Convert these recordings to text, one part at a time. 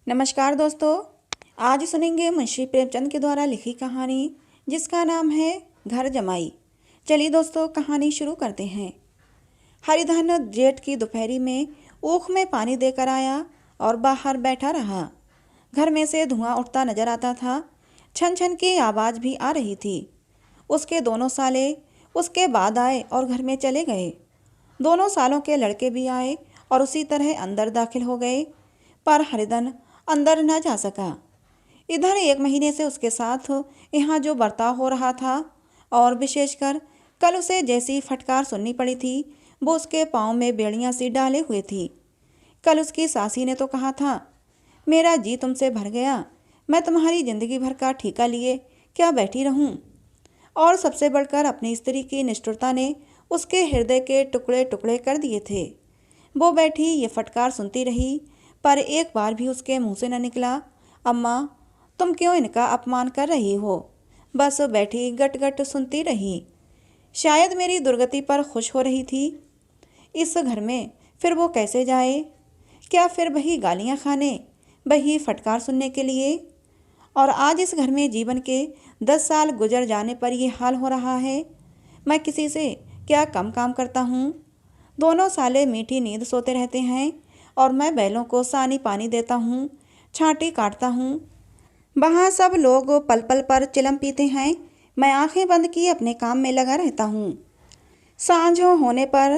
नमस्कार दोस्तों। आज सुनेंगे मुंशी प्रेमचंद के द्वारा लिखी कहानी जिसका नाम है घर जमाई। चलिए दोस्तों कहानी शुरू करते हैं। हरिधन जेठ की दोपहरी में ऊख में पानी देकर आया और बाहर बैठा रहा। घर में से धुआं उठता नजर आता था। छन छन की आवाज़ भी आ रही थी। उसके दोनों साले उसके बाद आए और घर में चले गए। दोनों सालों के लड़के भी आए और उसी तरह अंदर दाखिल हो गए, पर हरिधन अंदर न जा सका। इधर 1 महीने से उसके साथ यहाँ जो बर्ताव हो रहा था और विशेषकर कल उसे जैसी फटकार सुननी पड़ी थी वो उसके पाँव में बेड़ियाँ सी डाले हुए थी। कल उसकी सासी ने तो कहा था, मेरा जी तुमसे भर गया, मैं तुम्हारी ज़िंदगी भर का ठेका लिए क्या बैठी रहूं। और सबसे बढ़कर अपनी स्त्री की निष्ठुरता ने उसके हृदय के टुकड़े टुकड़े कर दिए थे। वो बैठी ये फटकार सुनती रही, पर एक बार भी उसके मुंह से न निकला, अम्मा तुम क्यों इनका अपमान कर रही हो। बस बैठी गट गट सुनती रही। शायद मेरी दुर्गति पर खुश हो रही थी। इस घर में फिर वो कैसे जाए? क्या फिर वही गालियाँ खाने, वही फटकार सुनने के लिए? और आज इस घर में जीवन के 10 साल गुजर जाने पर ये हाल हो रहा है। मैं किसी से क्या कम काम करता हूँ? दोनों साले मीठी नींद सोते रहते हैं और मैं बैलों को सानी पानी देता हूँ, छांटी काटता हूँ। वहाँ सब लोग पल पल पर चिलम पीते हैं, मैं आंखें बंद किए अपने काम में लगा रहता हूँ। सांझ होने पर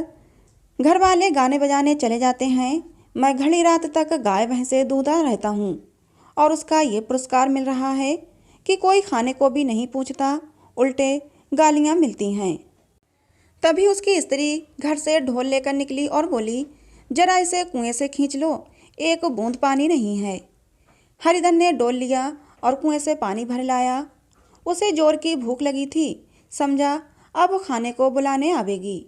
घर वाले गाने बजाने चले जाते हैं, मैं घड़ी रात तक गाय भैंसे दूधा रहता हूँ। और उसका ये पुरस्कार मिल रहा है कि कोई खाने को भी नहीं पूछता, उल्टे गालियाँ मिलती हैं। तभी उसकी स्त्री घर से ढोल लेकर निकली और बोली, जरा इसे कुएं से खींच लो, एक बूंद पानी नहीं है। हरिधन ने डोल लिया और कुएं से पानी भर लाया। उसे जोर की भूख लगी थी, समझा अब खाने को बुलाने आवेगी।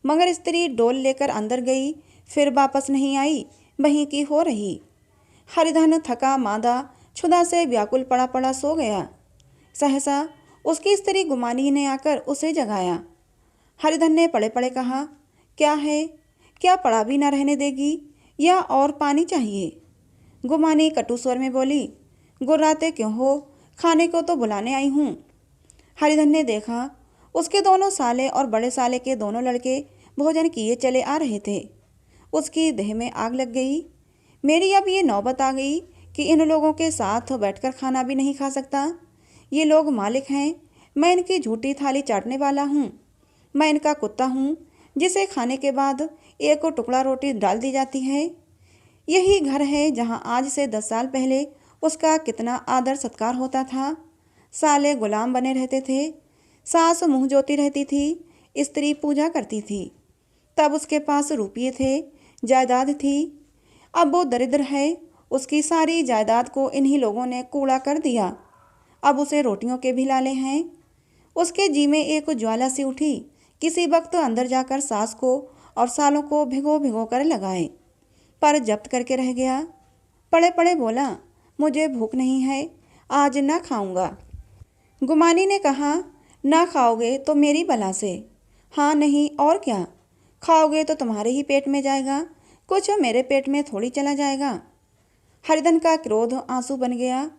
मगर स्त्री डोल लेकर अंदर गई, फिर वापस नहीं आई, वहीं की हो रही। हरिधन थका मांदा क्षुधा से व्याकुल पड़ा पड़ा सो गया। सहसा उसकी स्त्री गुमानी ने आकर उसे जगाया। हरिधन ने पड़े पड़े कहा, क्या है, क्या पड़ा भी न रहने देगी या और पानी चाहिए? गुमानी कटु स्वर में बोली, गुर्राते क्यों हो, खाने को तो बुलाने आई हूँ। हरिधन ने देखा उसके दोनों साले और बड़े साले के दोनों लड़के भोजन किए चले आ रहे थे। उसकी देह में आग लग गई। मेरी अब ये नौबत आ गई कि इन लोगों के साथ बैठकर खाना भी नहीं खा सकता। ये लोग मालिक हैं, मैं इनकी झूठी थाली चाटने वाला हूँ। मैं इनका कुत्ता हूँ जिसे खाने के बाद एक टुकड़ा रोटी डाल दी जाती है। यही घर है जहाँ आज से 10 साल पहले उसका कितना आदर सत्कार होता था। साले गुलाम बने रहते थे, सास मुँह जोती रहती थी, स्त्री पूजा करती थी। तब उसके पास रुपये थे, जायदाद थी। अब वो दरिद्र है, उसकी सारी जायदाद को इन्हीं लोगों ने कूड़ा कर दिया। अब उसे रोटियों के भी लाले हैं। उसके जी में एक ज्वाला सी उठी, किसी वक्त अंदर जाकर सास को और सालों को भिगो भिगो कर लगाए, पर जब्त करके रह गया। पड़े पड़े बोला, मुझे भूख नहीं है, आज ना खाऊंगा। गुमानी ने कहा, ना खाओगे तो मेरी बला से। हाँ नहीं और क्या, खाओगे तो तुम्हारे ही पेट में जाएगा, कुछ मेरे पेट में थोड़ी चला जाएगा। हरिधन का क्रोध आंसू बन गया।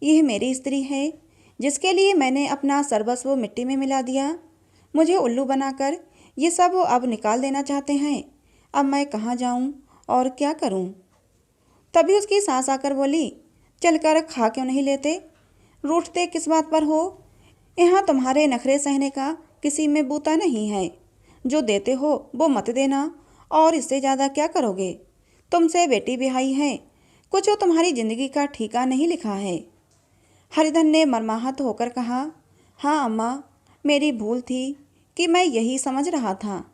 यह मेरी स्त्री है जिसके लिए मैंने अपना सर्वस्व मिट्टी में मिला दिया। मुझे उल्लू बनाकर ये सब अब निकाल देना चाहते हैं। अब मैं कहाँ जाऊँ और क्या करूँ? तभी उसकी सास आकर बोली, चलकर खा क्यों नहीं लेते? रूठते किस बात पर हो? यहाँ तुम्हारे नखरे सहने का किसी में बूता नहीं है। जो देते हो वो मत देना, और इससे ज़्यादा क्या करोगे? तुमसे बेटी बिहाई है, कुछ तुम्हारी जिंदगी का ठीका नहीं लिखा है। हरिधन ने मर्माहत होकर कहा, हाँ अम्मा, मेरी भूल थी कि मैं यही समझ रहा था।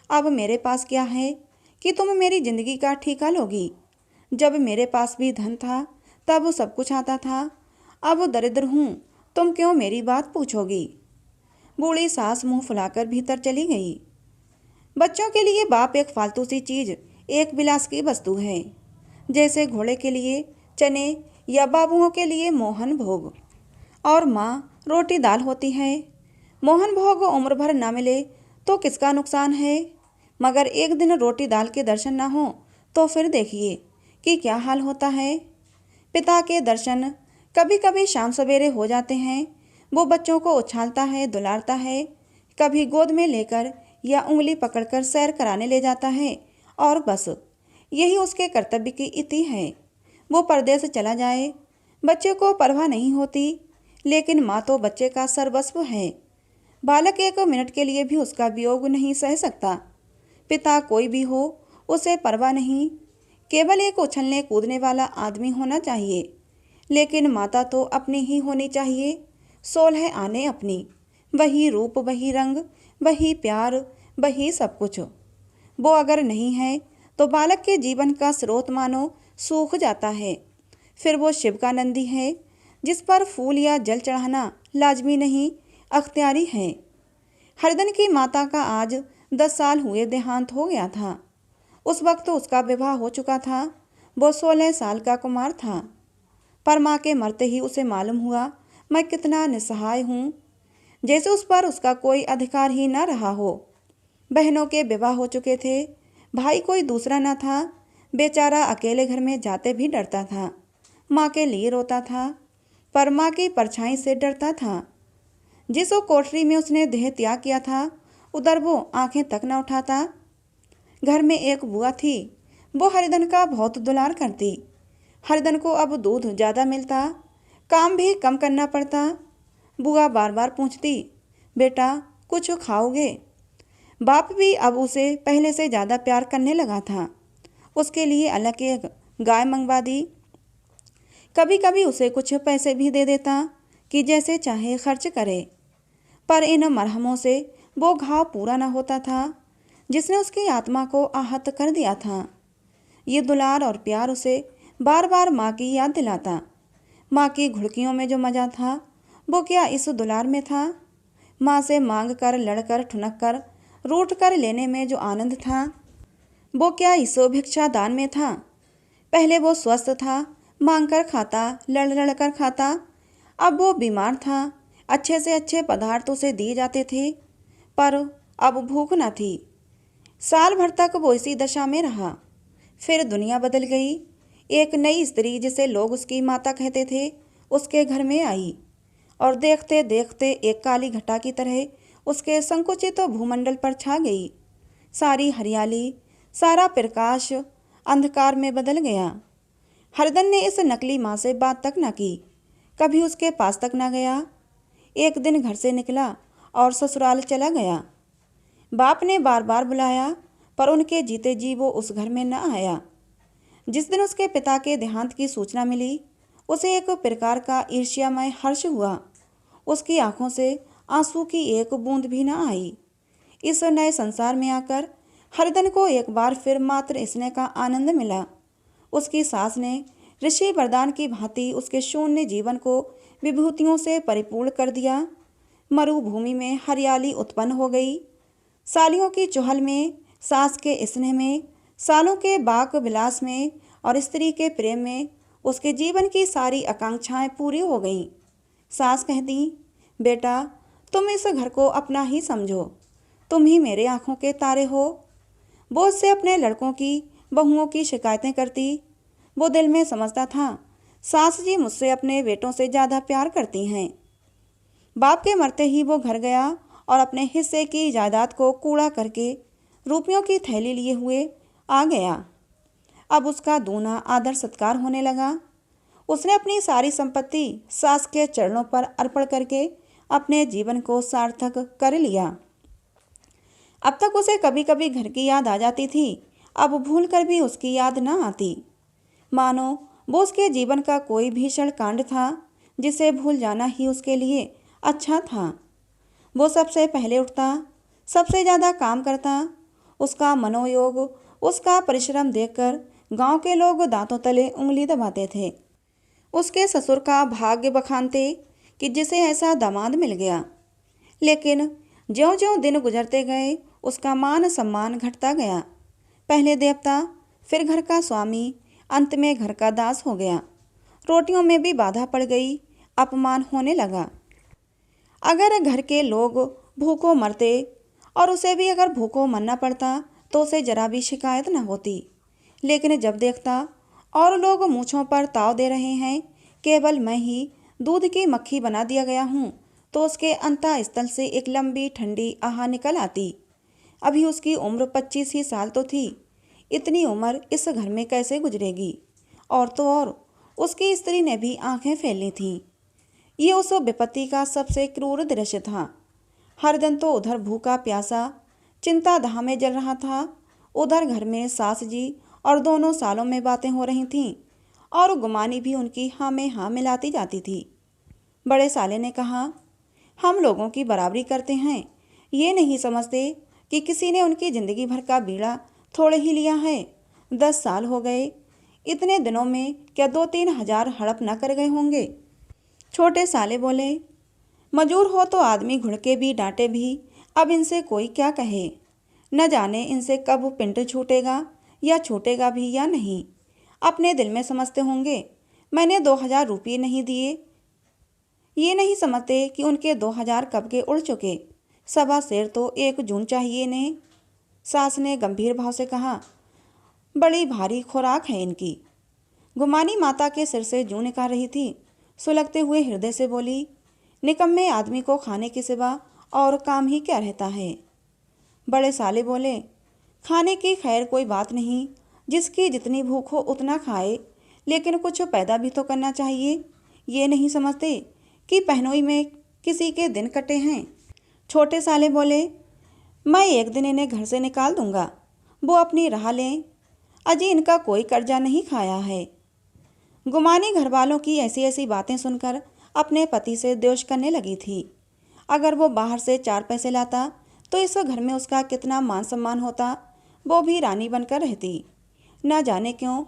अब मेरे पास क्या है कि तुम मेरी जिंदगी का ठीका लोगी? जब मेरे पास भी धन था तब सब कुछ आता था। अब दरिद्र हूँ, तुम क्यों मेरी बात पूछोगी? बूढ़ी सास मुंह फुलाकर भीतर चली गई। बच्चों के लिए बाप एक फालतू सी चीज़, एक विलास की वस्तु है, जैसे घोड़े के लिए चने या बाबुओं के लिए मोहन भोग। और माँ रोटी दाल होती है। मोहन भोग उम्र भर ना मिले तो किसका नुकसान है, मगर एक दिन रोटी दाल के दर्शन ना हो तो फिर देखिए कि क्या हाल होता है। पिता के दर्शन कभी कभी शाम सवेरे हो जाते हैं। वो बच्चों को उछालता है, दुलारता है, कभी गोद में लेकर या उंगली पकड़कर सैर कराने ले जाता है, और बस यही उसके कर्तव्य की इति है। वो परदेश चला जाए, बच्चे को परवाह नहीं होती, लेकिन माँ तो बच्चे का सर्वस्व है। बालक एक मिनट के लिए भी उसका वियोग नहीं सह सकता। पिता कोई भी हो, उसे परवाह नहीं, केवल एक उछलने कूदने वाला आदमी होना चाहिए। लेकिन माता तो अपनी ही होनी चाहिए, 16 आने अपनी, वही रूप, वही रंग, वही प्यार, वही सब कुछ। वो अगर नहीं है तो बालक के जीवन का स्रोत मानो सूख जाता है। फिर वो शिव का नंदी है, जिस पर फूल या जल चढ़ाना लाजमी नहीं, अख्तियारी है। हरिधन की माता का आज 10 साल हुए देहांत हो गया था। उस वक्त उसका विवाह हो चुका था। वो 16 साल का कुमार था। पर माँ के मरते ही उसे मालूम हुआ, मैं कितना निसहाय हूँ, जैसे उस पर उसका कोई अधिकार ही न रहा हो। बहनों के विवाह हो चुके थे, भाई कोई दूसरा न था। बेचारा अकेले घर में जाते भी डरता था। माँ के लिए रोता था, पर माँ की परछाई से डरता था। जिस कोठरी में उसने देह त्याग किया था, उधर वो आंखें तक न उठाता। घर में एक बुआ थी, वो हरिधन का बहुत दुलार करती। हरिधन को अब दूध ज़्यादा मिलता, काम भी कम करना पड़ता। बुआ बार बार पूछती, बेटा कुछ खाओगे? बाप भी अब उसे पहले से ज़्यादा प्यार करने लगा था। उसके लिए अलग एक गाय मंगवा दी। कभी कभी उसे कुछ पैसे भी दे देता कि जैसे चाहे खर्च करे। पर इन मरहमों से वो घाव पूरा न होता था, जिसने उसकी आत्मा को आहत कर दिया था। ये दुलार और प्यार उसे बार बार माँ की याद दिलाता। माँ की घुड़कियों में जो मज़ा था, वो क्या इस दुलार में था? माँ से मांग कर, लड़कर, ठुनक कर, रूठ कर लेने में जो आनंद था, वो क्या इस भिक्षा दान में था? पहले वो स्वस्थ था, मांग कर खाता, लड़ लड़ कर खाता। अब वो बीमार था, अच्छे से अच्छे पदार्थ उसे दिए जाते थे, पर अब भूख न थी। साल भर तक वो इसी दशा में रहा। फिर दुनिया बदल गई। एक नई स्त्री, जिसे लोग उसकी माता कहते थे, उसके घर में आई, और देखते देखते एक काली घटा की तरह उसके संकुचित भूमंडल पर छा गई। सारी हरियाली, सारा प्रकाश अंधकार में बदल गया। हरिधन ने इस नकली माँ से बात तक न की, कभी उसके पास तक न गया। एक दिन घर से निकला और ससुराल चला गया। बाप ने बार बार बुलाया, पर उनके जीते जी वो उस घर में न आया। जिस दिन उसके पिता के देहांत की सूचना मिली, उसे एक प्रकार का ईर्ष्यामय हर्ष हुआ। उसकी आंखों से आंसू की एक बूंद भी न आई। इस नए संसार में आकर हरिधन को एक बार फिर मात्र स्नेह का आनंद मिला। उसकी सास ने ऋषि वरदान की भांति उसके शून्य जीवन को विभूतियों से परिपूर्ण कर दिया। मरुभूमि में हरियाली उत्पन्न हो गई। सालियों की चुहल में, सास के स्नेह में, सालों के बाक विलास में और स्त्री के प्रेम में उसके जीवन की सारी आकांक्षाएं पूरी हो गईं। सास कहती, बेटा तुम इस घर को अपना ही समझो, तुम ही मेरे आँखों के तारे हो। वो उससे अपने लड़कों की, बहुओं की शिकायतें करती। वो दिल में समझता था, सास जी मुझसे अपने बेटों से ज़्यादा प्यार करती हैं। बाप के मरते ही वो घर गया और अपने हिस्से की जायदाद को कूड़ा करके रुपयों की थैली लिए हुए आ गया। अब उसका दूना आदर सत्कार होने लगा। उसने अपनी सारी संपत्ति सास के चरणों पर अर्पण करके अपने जीवन को सार्थक कर लिया। अब तक उसे कभी कभी घर की याद आ जाती थी, अब भूल कर भी उसकी याद न आती। मानो वो उसके जीवन का कोई भीषण कांड था, जिसे भूल जाना ही उसके लिए अच्छा था। वो सबसे पहले उठता, सबसे ज़्यादा काम करता। उसका मनोयोग, उसका परिश्रम देखकर गांव के लोग दांतों तले उंगली दबाते थे। उसके ससुर का भाग्य बखानते कि जिसे ऐसा दामाद मिल गया। लेकिन ज्यों-ज्यों दिन गुजरते गए, उसका मान सम्मान घटता गया। पहले देवता, फिर घर का स्वामी, अंत में घर का दास हो गया। रोटियों में भी बाधा पड़ गई, अपमान होने लगा। अगर घर के लोग भूखों मरते और उसे भी अगर भूखों मरना पड़ता तो उसे जरा भी शिकायत न होती। लेकिन जब देखता और लोग मूंछों पर ताव दे रहे हैं। केवल मैं ही दूध की मक्खी बना दिया गया हूँ तो उसके अंतःस्थल से एक लंबी ठंडी आह निकल आती। अभी उसकी उम्र 25 ही साल तो थी। इतनी उम्र इस घर में कैसे गुजरेगी। और तो और उसकी स्त्री ने भी आंखें फैली थीं। ये उस विपत्ति का सबसे क्रूर दृश्य था। हर दिन तो उधर भूखा प्यासा चिंता दाह में जल रहा था, उधर घर में सास जी और दोनों सालों में बातें हो रही थीं और गुमानी भी उनकी हाँ में हाँ मिलाती जाती थी। बड़े साले ने कहा, हम लोगों की बराबरी करते हैं, ये नहीं समझते कि किसी ने उनकी ज़िंदगी भर का बीड़ा थोड़े ही लिया है। 10 साल हो गए, इतने दिनों में क्या 2-3 हजार हड़प न कर गए होंगे। छोटे साले बोले, मजूर हो तो आदमी घुड़के भी डांटे भी, अब इनसे कोई क्या कहे। न जाने इनसे कब पिंड छूटेगा या छूटेगा भी या नहीं। अपने दिल में समझते होंगे मैंने 2000 रुपये नहीं दिए। ये नहीं समझते कि उनके 2000 कब के उड़ चुके। सवा शेर तो 1 जून चाहिए ने। सास ने गंभीर भाव से कहा, बड़ी भारी खुराक है इनकी। गुमानी माता के सिर से जूं निकाल रही थी। सुलगते हुए हृदय से बोली, निकम्मे आदमी को खाने के सिवा और काम ही क्या रहता है। बड़े साले बोले, खाने की खैर कोई बात नहीं, जिसकी जितनी भूख हो उतना खाए, लेकिन कुछ पैदा भी तो करना चाहिए। ये नहीं समझते कि पहनोई में किसी के दिन कटे हैं। छोटे साले बोले, मैं एक दिन इन्हें घर से निकाल दूंगा, वो अपनी राह लें। अजी इनका कोई कर्जा नहीं खाया है। गुमानी घर वालों की ऐसी ऐसी बातें सुनकर अपने पति से द्वेष करने लगी थी। अगर वो बाहर से 4 पैसे लाता तो इस घर में उसका कितना मान सम्मान होता। वो भी रानी बनकर रहती। न जाने क्यों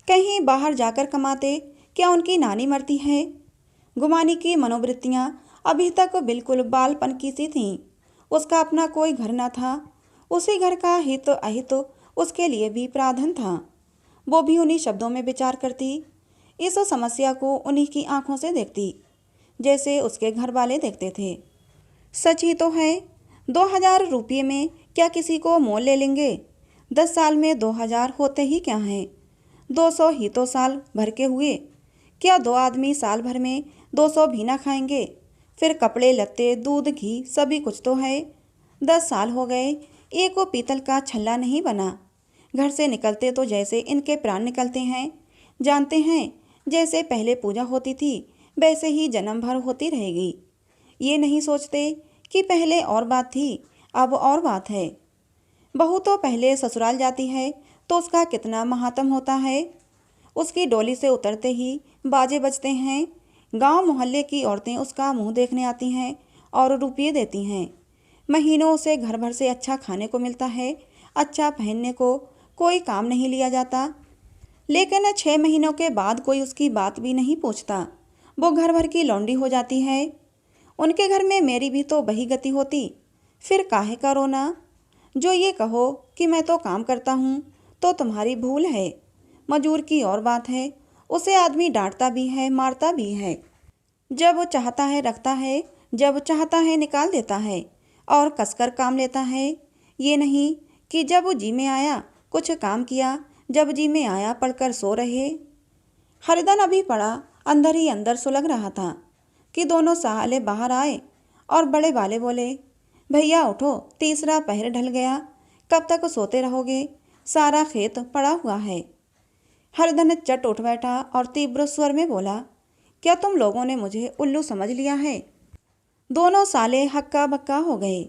कहीं बाहर जाकर कमाते, क्या उनकी नानी मरती है। गुमानी की मनोवृत्तियाँ अभी तक बिल्कुल बालपन की सी थीं। उसका अपना कोई घर न था। उसी घर का हित अहित उसके लिए भी प्रावधान था। वो भी उन्हीं शब्दों में विचार करती, इस समस्या को उन्हीं की आंखों से देखती जैसे उसके घर वाले देखते थे। सच ही तो है, 2000 रुपये में क्या किसी को मोल ले लेंगे। 10 साल में 2000 होते ही क्या हैं। 200 ही तो साल भर के हुए। क्या 2 आदमी साल भर में 200 भी ना खाएंगे। फिर कपड़े लत्ते दूध घी सभी कुछ तो है। 10 साल हो गए, एक वो पीतल का छल्ला नहीं बना। घर से निकलते तो जैसे इनके प्राण निकलते हैं। जानते हैं जैसे पहले पूजा होती थी वैसे ही जन्म भर होती रहेगी। ये नहीं सोचते कि पहले और बात थी, अब और बात है। बहू तो पहले ससुराल जाती है तो उसका कितना महात्म होता है। उसकी डोली से उतरते ही बाजे बजते हैं। गांव मोहल्ले की औरतें उसका मुंह देखने आती हैं और रुपये देती हैं। महीनों उसे घर भर से अच्छा खाने को मिलता है, अच्छा पहनने को कोई काम नहीं लिया जाता। लेकिन 6 महीनों के बाद कोई उसकी बात भी नहीं पूछता। वो घर भर की लौंडी हो जाती है। उनके घर में मेरी भी तो वही गति होती। फिर काहे का रोना। जो ये कहो कि मैं तो काम करता हूँ तो तुम्हारी भूल है। मजूर की और बात है, उसे आदमी डांटता भी है मारता भी है। जब वो चाहता है रखता है, जब चाहता है निकाल देता है और कसकर काम लेता है। ये नहीं कि जब वो जी में आया कुछ काम किया, जब जी में आया पढ़कर सो रहे। हरिदन अभी पड़ा अंदर ही अंदर सुलग रहा था कि दोनों साले बाहर आए और बड़े वाले बोले, भैया उठो, तीसरा पहर ढल गया, कब तक सोते रहोगे, सारा खेत पड़ा हुआ है। हरिदन चट उठ बैठा और तीव्र स्वर में बोला, क्या तुम लोगों ने मुझे उल्लू समझ लिया है। दोनों साले हक्का बक्का हो गए।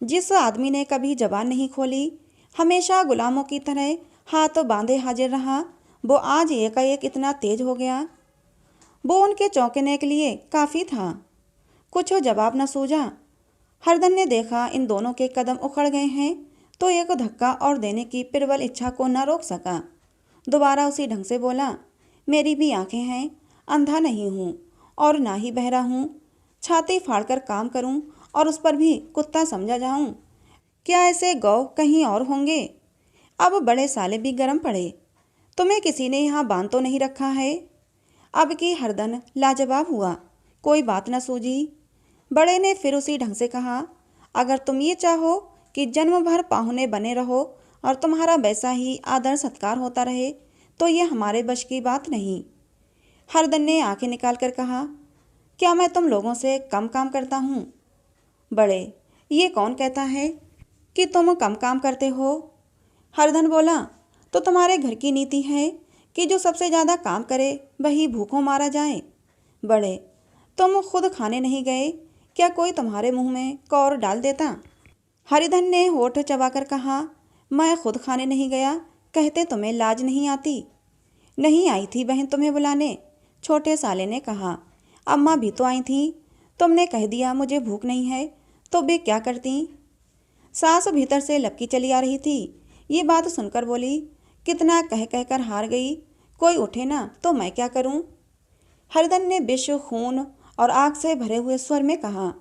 जिस आदमी ने कभी जबान नहीं खोली, हमेशा गुलामों की तरह हाथ बांधे हाजिर रहा, वो आज एकाएक इतना तेज हो गया। वो उनके चौंकने के लिए काफ़ी था। कुछ जवाब न सूझा। हरदन ने देखा इन दोनों के कदम उखड़ गए हैं तो एक धक्का और देने की प्रबल इच्छा को न रोक सका। दोबारा उसी ढंग से बोला, मेरी भी आंखें हैं, अंधा नहीं हूँ और ना ही बहरा हूँ। छाती फाड़कर काम करूँ और उस पर भी कुत्ता समझा जाऊँ। क्या ऐसे गौ कहीं और होंगे। अब बड़े साले भी गर्म पड़े। तुम्हें किसी ने यहाँ बांध तो नहीं रखा है। अब की हरदन लाजवाब हुआ, कोई बात न सूझी। बड़े ने फिर उसी ढंग से कहा, अगर तुम ये चाहो कि जन्म भर पाहुने बने रहो और तुम्हारा वैसा ही आदर सत्कार होता रहे तो ये हमारे बश की बात नहीं। हरधन ने आंखें निकाल कर कहा, क्या मैं तुम लोगों से कम काम करता हूँ? बड़े, ये कौन कहता है कि तुम कम काम करते हो? हरधन बोला, तो तुम्हारे घर की नीति है कि जो सबसे ज़्यादा काम करे वही भूखों मारा जाए। बड़े, तुम खुद खाने नहीं गए, क्या कोई तुम्हारे मुंह में कौर डाल देता? हरिधन ने होठ चबाकर कहा, मैं खुद खाने नहीं गया, कहते तुम्हें लाज नहीं आती? नहीं आई थी बहन तुम्हें बुलाने, छोटे साले ने कहा। अम्मा भी तो आई थी, तुमने कह दिया मुझे भूख नहीं है, तो वे क्या करती? सास भीतर से लपकी चली आ रही थी। ये बात सुनकर बोली, कितना कह कह कर हार गई, कोई उठे ना तो मैं क्या करूं? हरधन ने विष, खून और आग से भरे हुए स्वर में कहा,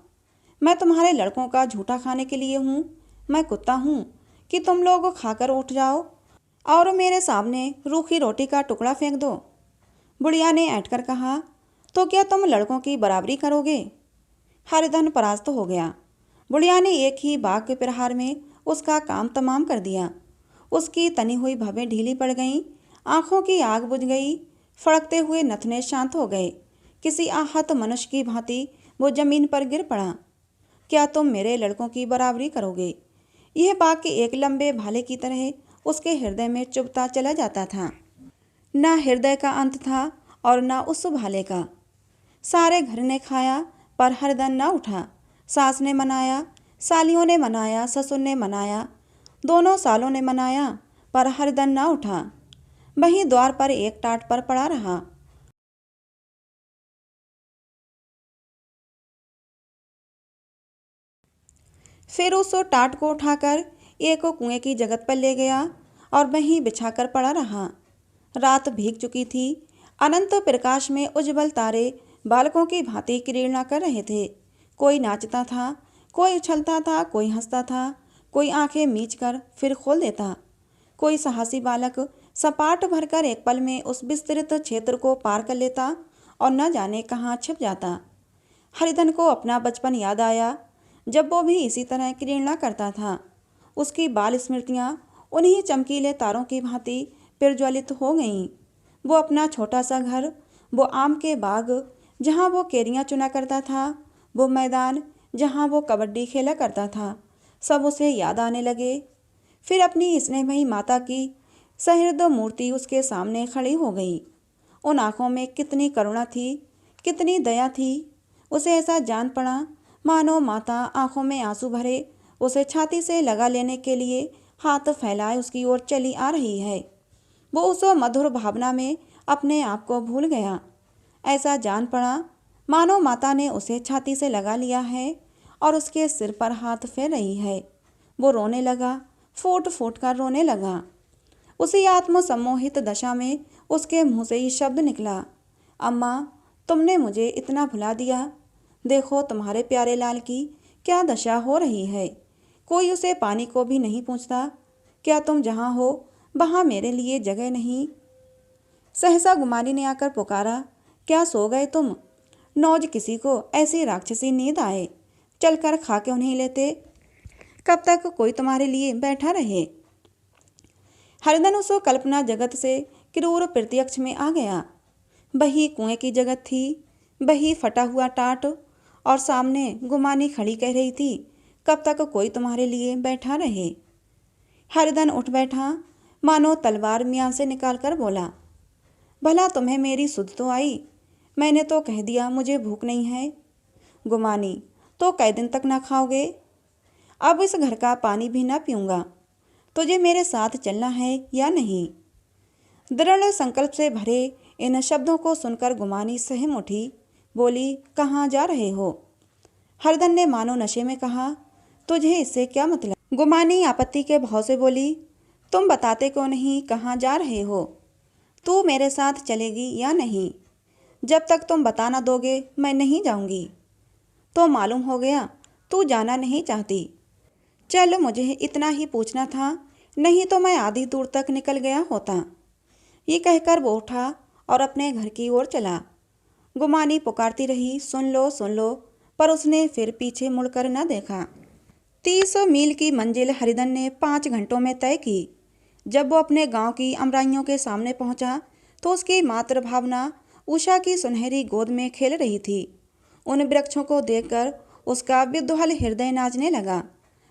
मैं तुम्हारे लड़कों का झूठा खाने के लिए हूँ? मैं कुत्ता हूँ कि तुम लोग खाकर उठ जाओ और मेरे सामने रूखी रोटी का टुकड़ा फेंक दो? बुढ़िया ने ऐंठकर कहा, तो क्या तुम लड़कों की बराबरी करोगे? हरिधन परास्त हो गया। बुढ़िया ने एक ही बाघ के प्रहार में उसका काम तमाम कर दिया। उसकी तनी हुई भवें ढीली पड़ गईं, आंखों की आग बुझ गई, फड़कते हुए नथने शांत हो गए। किसी आहत मनुष्य की भांति वो जमीन पर गिर पड़ा। क्या तुम मेरे लड़कों की बराबरी करोगे? यह बाघ के एक लंबे भाले की तरह उसके हृदय में चुभता चला जाता था। न हृदय का अंत था और न उस भाले का। सारे घर ने खाया पर हरधन न उठा। सास ने मनाया, सालियों ने मनाया, ससुर ने मनाया, दोनों सालों ने मनाया, पर हरधन न उठा। वहीं द्वार पर एक टाट पर पड़ा रहा। फिर उस टाट को उठाकर एक कुएं की जगत पर ले गया और वहीं बिछाकर पड़ा रहा। रात भीग चुकी थी। अनंत प्रकाश में उज्जवल तारे बालकों की भांति क्रीड़ा कर रहे थे। कोई नाचता था, कोई उछलता था, कोई हंसता था, कोई आंखें मीच कर फिर खोल देता। कोई साहसी बालक सपाट भरकर एक पल में उस विस्तृत क्षेत्र को पार कर लेता और न जाने कहाँ छिप जाता। हरिधन को अपना बचपन याद आया, जब वो भी इसी तरह क्रीड़ा करता था। उसकी बाल स्मृतियाँ उन्हीं चमकीले तारों की भांति प्रज्वलित हो गईं। वो अपना छोटा सा घर, वो आम के बाग जहाँ वो केरियाँ चुना करता था, वो मैदान जहाँ वो कबड्डी खेला करता था, सब उसे याद आने लगे। फिर अपनी स्नेहमयी माता की सहृदय मूर्ति उसके सामने खड़ी हो गई। उन आँखों में कितनी करुणा थी, कितनी दया थी। उसे ऐसा जान पड़ा मानो माता आंखों में आंसू भरे उसे छाती से लगा लेने के लिए हाथ फैलाए उसकी ओर चली आ रही है। वो उस मधुर भावना में अपने आप को भूल गया। ऐसा जान पड़ा मानो माता ने उसे छाती से लगा लिया है और उसके सिर पर हाथ फेर रही है। वो रोने लगा, फूट फूट कर रोने लगा। उसी आत्मसम्मोहित दशा में उसके मुंह से ही शब्द निकला, अम्मा, तुमने मुझे इतना भुला दिया। देखो तुम्हारे प्यारे लाल की क्या दशा हो रही है। कोई उसे पानी को भी नहीं पूछता। क्या तुम जहाँ हो वहाँ मेरे लिए जगह नहीं? सहसा गुमानी ने आकर पुकारा, क्या सो गए तुम? नौज किसी को ऐसी राक्षसी नींद आए, चलकर खा क्यों नहीं लेते? कब तक कोई तुम्हारे लिए बैठा रहे? हरिधन उस कल्पना जगत से क्रूर प्रत्यक्ष में आ गया। वही कुएं की जगत थी, वही फटा हुआ टाट, और सामने गुमानी खड़ी कह रही थी, कब तक कोई तुम्हारे लिए बैठा रहे? हरिधन उठ बैठा, मानो तलवार मियाँ से निकाल कर बोला, भला तुम्हें मेरी सुध तो आई? मैंने तो कह दिया मुझे भूख नहीं है। गुमानी, तो कई दिन तक ना खाओगे? अब इस घर का पानी भी ना पीऊँगा। तुझे मेरे साथ चलना है या नहीं? दृढ़ संकल्प से भरे इन शब्दों को सुनकर गुमानी सहम उठी, बोली, कहाँ जा रहे हो? हरधन ने मानो नशे में कहा, तुझे इससे क्या मतलब? गुमानी आपत्ति के भाव से बोली, तुम बताते क्यों नहीं कहाँ जा रहे हो? तू मेरे साथ चलेगी या नहीं? जब तक तुम बता ना दोगे मैं नहीं जाऊंगी। तो मालूम हो गया तू जाना नहीं चाहती। चल, मुझे इतना ही पूछना था, नहीं तो मैं आधी दूर तक निकल गया होता। ये कहकर वो उठा और अपने घर की ओर चला। गुमानी पुकारती रही, सुन लो, पर उसने फिर पीछे मुड़कर न देखा। 30 मील की मंजिल हरिधन ने 5 घंटों में तय की। जब वो अपने गांव की अमराइयों के सामने पहुंचा तो उसकी मातृभावना उषा की सुनहरी गोद में खेल रही थी। उन वृक्षों को देखकर उसका विद्युहल हृदय नाचने लगा।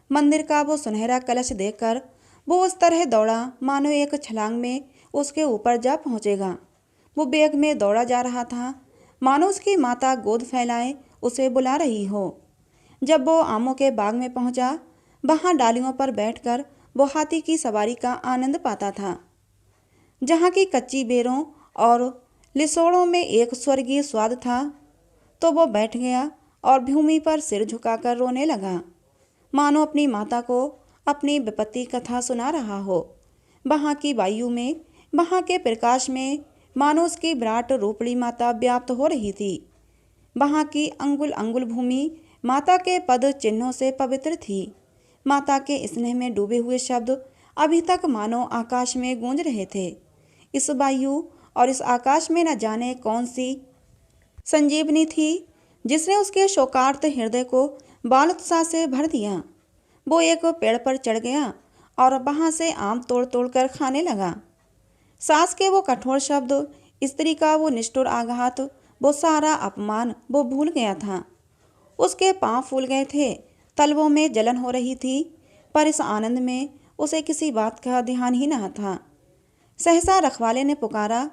मंदिर का वो सुनहरा कलश देखकर वो उस तरह दौड़ा मानो एक छलांग में उसके ऊपर जा पहुंचेगा। वो बेग में दौड़ा जा रहा था, मानो उसकी माता गोद फैलाए उसे बुला रही हो। जब वो आमों के बाग में पहुंचा, वहां डालियों पर बैठकर वो हाथी की सवारी का आनंद पाता था, जहाँ की कच्ची बेरों और लिसोड़ों में एक स्वर्गीय स्वाद था। तो वो बैठ गया और भूमि पर सिर झुकाकर रोने लगा, मानो अपनी माता को अपनी विपत्ति कथा सुना रहा हो। वहाँ की वायु में, वहाँ के प्रकाश में मानो उसकी विराट रूपड़ी माता व्याप्त हो रही थी। वहाँ की अंगुल अंगुल भूमि माता के पद चिन्हों से पवित्र थी। माता के स्नेह में डूबे हुए शब्द अभी तक मानो आकाश में गूंज रहे थे। इस वायु और इस आकाश में न जाने कौन सी संजीवनी थी जिसने उसके शोकार्त हृदय को बाल उत्साह से भर दिया। वो एक पेड़ पर चढ़ गया और वहां से आम तोड़ तोड़ कर खाने लगा। सास के वो कठोर शब्द, स्त्री का वो निष्ठुर आघात, वो सारा अपमान वो भूल गया था। उसके पांव फूल गए थे, तलवों में जलन हो रही थी, पर इस आनंद में उसे किसी बात का ध्यान ही न था। सहसा रखवाले ने पुकारा,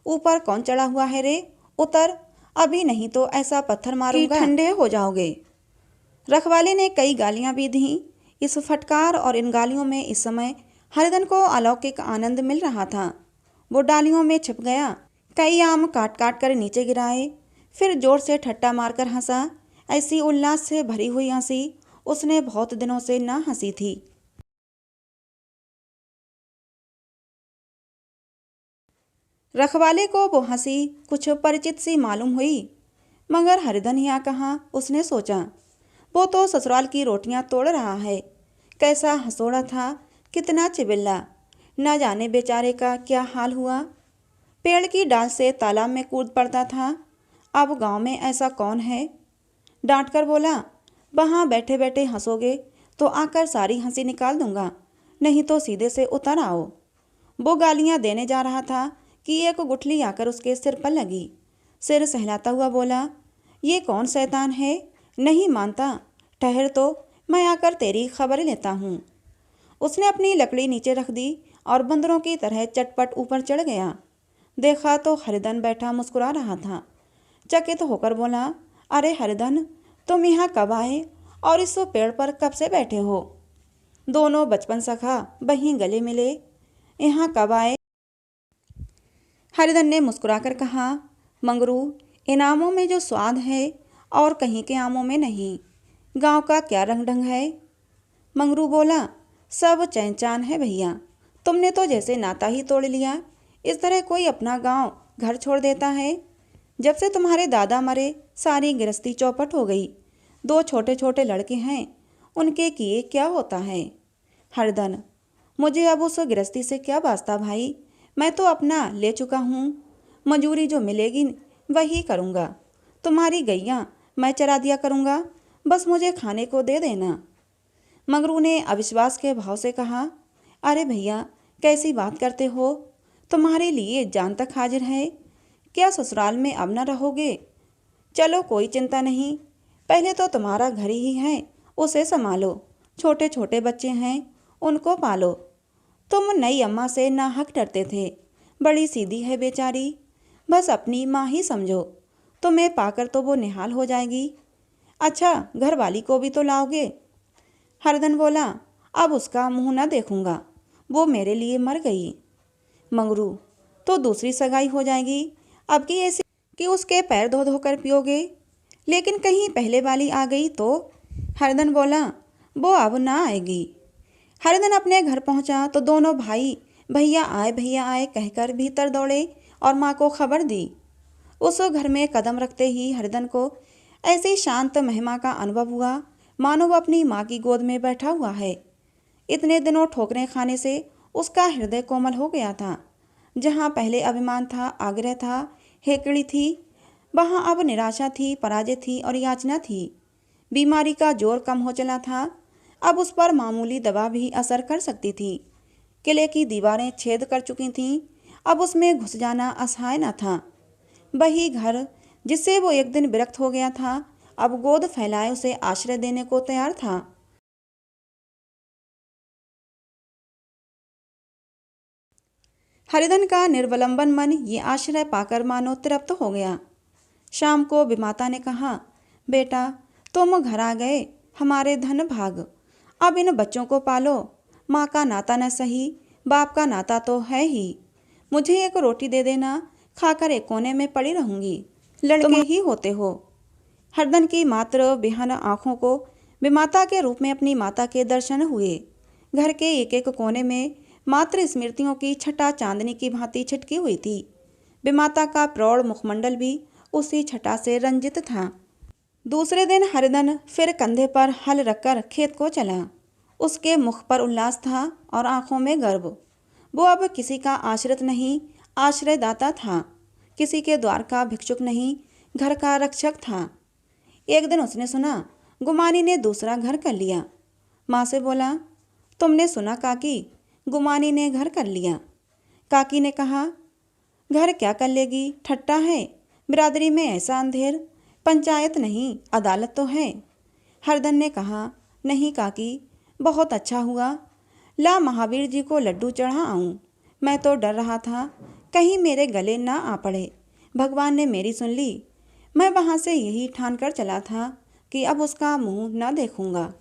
ऊपर कौन चढ़ा हुआ है रे? उतर, अभी नहीं तो ऐसा पत्थर मारूंगा कि ठंडे हो जाओगे। रखवाले ने कई गालियां भी दीं। इस फटकार और इन गालियों में इस समय हरिधन को अलौकिक आनंद मिल रहा था। वो डालियों में छिप गया, कई आम काट काट कर नीचे गिराए, फिर जोर से ठट्टा मारकर हंसा। ऐसी उल्लास से भरी हुई हंसी उसने बहुत दिनों से ना हंसी थी। रखवाले को वो हंसी कुछ परिचित सी मालूम हुई, मगर हरिधन यहाँ कहाँ, उसने सोचा। वो तो ससुराल की रोटियां तोड़ रहा है। कैसा हंसोड़ा था, कितना चिबिल्ला, न जाने बेचारे का क्या हाल हुआ। पेड़ की डाल से तालाब में कूद पड़ता था। अब गांव में ऐसा कौन है? डांट कर बोला, वहाँ बैठे बैठे हंसोगे तो आकर सारी हंसी निकाल दूंगा, नहीं तो सीधे से उतर आओ। वो गालियां देने जा रहा था कि एक गुठली आकर उसके सिर पर लगी। सिर सहलाता हुआ बोला, ये कौन शैतान है? नहीं मानता, ठहर तो मैं आकर तेरी खबर लेता हूँ। उसने अपनी लकड़ी नीचे रख दी और बंदरों की तरह चटपट ऊपर चढ़ गया। देखा तो हरिधन बैठा मुस्कुरा रहा था। चकित होकर बोला, अरे हरिधन, तुम यहाँ कब आए और इस पेड़ पर कब से बैठे हो? दोनों बचपन सखा वहीं गले मिले, यहाँ कब आए? हरिधन ने मुस्कुराकर कहा, मंगरू, इन आमों में जो स्वाद है और कहीं के आमों में नहीं। गांव का क्या रंग ढंग है? मंगरू बोला, सब चैन चान है भैया, तुमने तो जैसे नाता ही तोड़ लिया। इस तरह कोई अपना गांव घर छोड़ देता है? जब से तुम्हारे दादा मरे सारी गृहस्थी चौपट हो गई। 2 छोटे छोटे लड़के हैं, उनके किए क्या होता है? हरिधन, मुझे अब उस गृहस्थी से क्या वास्ता भाई, मैं तो अपना ले चुका हूँ। मजूरी जो मिलेगी वही करूँगा। तुम्हारी गैया मैं चरा दिया करूँगा, बस मुझे खाने को दे देना। मंगरू ने अविश्वास के भाव से कहा, अरे भैया, कैसी बात करते हो? तुम्हारे लिए जान तक हाजिर है। क्या ससुराल में अब न रहोगे? चलो कोई चिंता नहीं, पहले तो तुम्हारा घर ही है, उसे संभालो। छोटे छोटे बच्चे हैं, उनको पालो। तुम नई अम्मा से नाहक डरते थे, बड़ी सीधी है बेचारी, बस अपनी माँ ही समझो। तुम्हें पाकर तो वो निहाल हो जाएगी। अच्छा, घरवाली को भी तो लाओगे? हरिधन बोला, अब उसका मुंह न देखूंगा, वो मेरे लिए मर गई। मंगरू, तो दूसरी सगाई हो जाएगी, अब की ऐसी कि उसके पैर धो धोकर पियोगे। लेकिन कहीं पहले वाली आ गई तो? हरिधन बोला, वो अब ना आएगी। हरिधन अपने घर पहुंचा तो दोनों भाई भैया आए कहकर भीतर दौड़े और माँ को खबर दी। उस घर में कदम रखते ही हरिधन को ऐसी शांत महिमा का अनुभव हुआ मानो वो अपनी माँ की गोद में बैठा हुआ है। इतने दिनों ठोकरें खाने से उसका हृदय कोमल हो गया था। जहाँ पहले अभिमान था, आग्रह था, हेकड़ी थी, वहाँ अब निराशा थी, पराजय थी और याचना थी। बीमारी का जोर कम हो चला था, अब उस पर मामूली दवा भी असर कर सकती थी। किले की दीवारें छेद कर चुकी थीं। अब उसमें घुस जाना असहाय न था। वही घर जिससे वो एक दिन विरक्त हो गया था, अब गोद फैलाए उसे आश्रय देने को तैयार था। हरिधन का निर्वलंबन मन ये आश्रय पाकर मानो तृप्त हो गया। शाम को विमाता ने कहा, बेटा तुम घर आ गए, हमारे धन भाग। अब इन बच्चों को पालो। माँ का नाता न सही, बाप का नाता तो है ही। मुझे एक रोटी दे देना, खाकर एक कोने में पड़ी रहूंगी। लड़के ही होते हो। हरदन की मात्र बेहन आंखों को विमाता के रूप में अपनी माता के दर्शन हुए। घर के एक एक कोने में मात्र स्मृतियों की छटा चांदनी की भांति छिटकी हुई थी। विमाता का प्रौढ़ मुखमंडल भी उसी छटा से रंजित था। दूसरे दिन हरिधन फिर कंधे पर हल रखकर खेत को चला। उसके मुख पर उल्लास था और आंखों में गर्व। वो अब किसी का आश्रित नहीं, आश्रयदाता था। किसी के द्वार का भिक्षुक नहीं, घर का रक्षक था। एक दिन उसने सुना गुमानी ने दूसरा घर कर लिया। माँ से बोला, तुमने सुना काकी, गुमानी ने घर कर लिया। काकी ने कहा, घर क्या कर लेगी, ठट्टा है। बिरादरी में ऐसा अंधेर, पंचायत नहीं अदालत तो है। हरदन ने कहा, नहीं काकी, बहुत अच्छा हुआ। ला महावीर जी को लड्डू चढ़ा आऊं। मैं तो डर रहा था कहीं मेरे गले ना आ पड़े। भगवान ने मेरी सुन ली। मैं वहाँ से यही ठान कर चला था कि अब उसका मुंह न देखूंगा।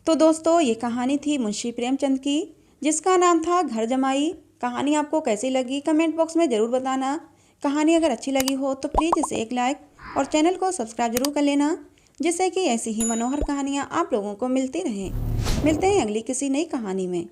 तो दोस्तों, ये कहानी थी मुंशी प्रेमचंद की, जिसका नाम था घर जमाई। कहानी आपको कैसी लगी कमेंट बॉक्स में ज़रूर बताना। कहानी अगर अच्छी लगी हो तो प्लीज़ इसे एक लाइक और चैनल को सब्सक्राइब जरूर कर लेना, जिससे कि ऐसी ही मनोहर कहानियाँ आप लोगों को मिलती रहें। मिलते हैं अगली किसी नई कहानी में।